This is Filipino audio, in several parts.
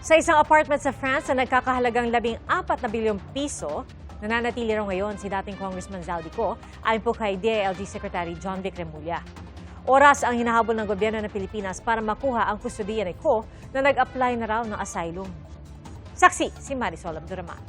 Sa isang apartment sa France na nagkakahalagang 14 na bilyong piso, nananatili raw ngayon si dating Congressman Zaldico ayon po kay DILG Secretary John Vic Remulla. Oras ang hinahabol ng gobyerno ng Pilipinas para makuha ang kustodiya ni Co na nag-apply na raw ng asylum. Saksi si Marisol Abduraman.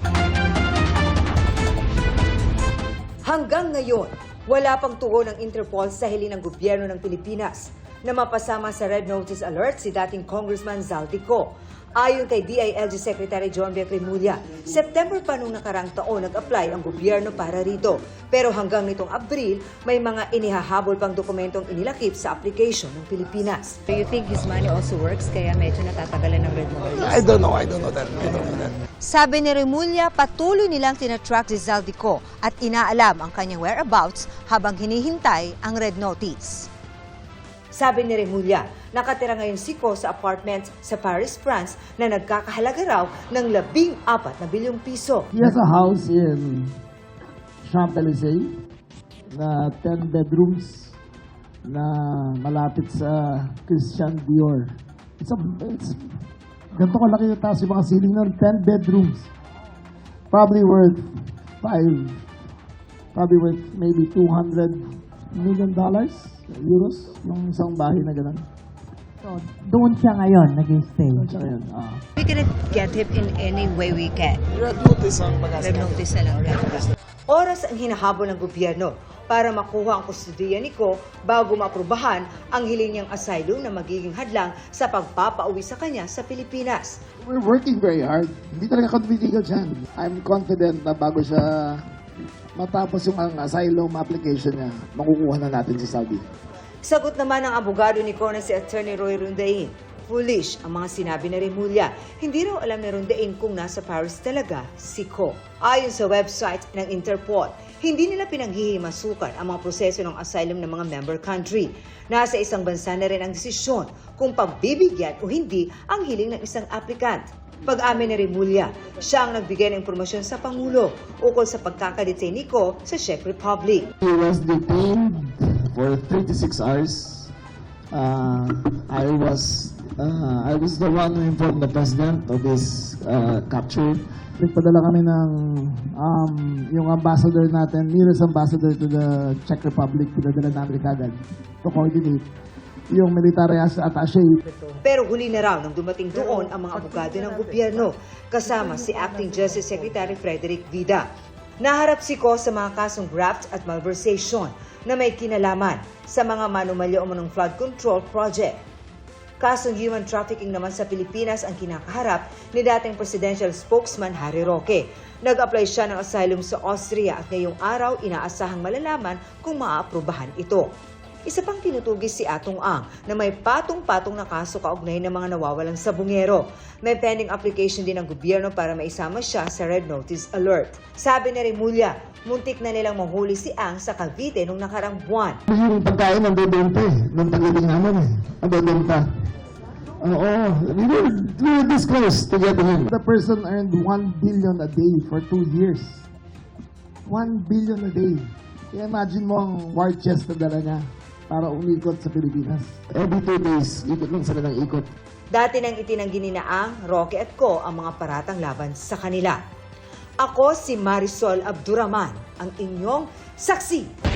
Hanggang ngayon, wala pang tugon ng Interpol sa hiling ng gobyerno ng Pilipinas na mapasama sa Red Notice Alert si dating Congressman Zaldico. Ayon kay DILG Secretary John Vic Remulla, September pa nung nakarang taon nag-apply ang gobyerno para rito. Pero hanggang nitong Abril, may mga inihahabol pang dokumentong inilakip sa application ng Pilipinas. Do you think his money also works kaya medyo natatagalan ng Red Notice? I don't know that. Sabi ni Remulla, patuloy nilang tinatrack si Zaldico at inaalam ang kanyang whereabouts habang hinihintay ang Red Notice. Sabi ni Remulla, nakatira ngayon si Co sa apartment sa Paris, France na nagkakahalaga raw ng 14 na bilyong piso. He has a house in Champs-Élysées na 10 bedrooms na malapit sa Christian Dior. Ganito kalaki yung taas yung mga ceiling nun, 10 bedrooms. Probably worth maybe $200 million. Euros, yung isang bahay na gano'n. So, doon siya ngayon nag-stay. We cannot get him in any way we can. Red notice ang pag-asa. Red Notice na lang. Oras ang hinahabol ng gobyerno para makuha ang kustodiya ni Co bago maaprubahan ang hiling niyang asylum na magiging hadlang sa pagpapauwi sa kanya sa Pilipinas. We're working very hard. Hindi talaga convivial dyan. I'm confident na bago siya matapos yung asylum application niya, makukuha na natin si Saudi. Sagot naman ng abogado ni Co na si Attorney Roy Rondain. Foolish ang mga sinabi ni Remulla. Hindi raw alam ni Rondain kung nasa Paris talaga si Co. Ayon sa website ng Interpol, hindi nila pinanghihimasukan ang mga proseso ng asylum ng mga member country. Nasa isang bansa na rin ang desisyon kung pagbibigyan o hindi ang hiling ng isang applicant. Pag-amin ni Remulla, siya ang nagbigay ng impormasyon sa Pangulo ukol sa pagkakadetain ni Co sa Czech Republic. He was detained for 36 hours. I was the one who informed the president of his capture. Nagpadala kami ng yung ambassador natin, nearest ambassador to the Czech Republic, pinadala namin kagad to coordinate yung military attaché. Pero huli na raw nang dumating doon ang mga abogado ng gobyerno, kasama si Acting Justice Secretary Frederick Vida. Naharap si Co sa mga kasong graft at malversation na may kinalaman sa mga manumalyo umunong flood control project. Kasong human trafficking naman sa Pilipinas ang kinakaharap ni dating presidential spokesman Harry Roque. Nag-apply siya ng asylum sa Austria at ngayong araw inaasahang malalaman kung maaaprubahan ito. Isa pang tinutugis si Atong Ang na may patong-patong na kaso kaugnay ng mga nawawalang sabungero. May pending application din ng gobyerno para maisama siya sa Red Notice Alert. Sabi ni Remulla, muntik na nilang mahuli si Ang sa Cavite nung nakarang buwan. Yung pagkain ng bebente, nung pag-ibig namin ang bebenta. Oo, we were this close to getting him. The person earned 1 billion a day for 2 years. 1 billion a day. Imagine mo ang war chest na dala niya para umikot sa Pilipinas. Every 2 days, ikot lang sila ng ikot. Dati nang itinanggi ni Ang, Roque at Co ang mga paratang laban sa kanila. Ako si Marisol Abduraman, ang inyong saksi.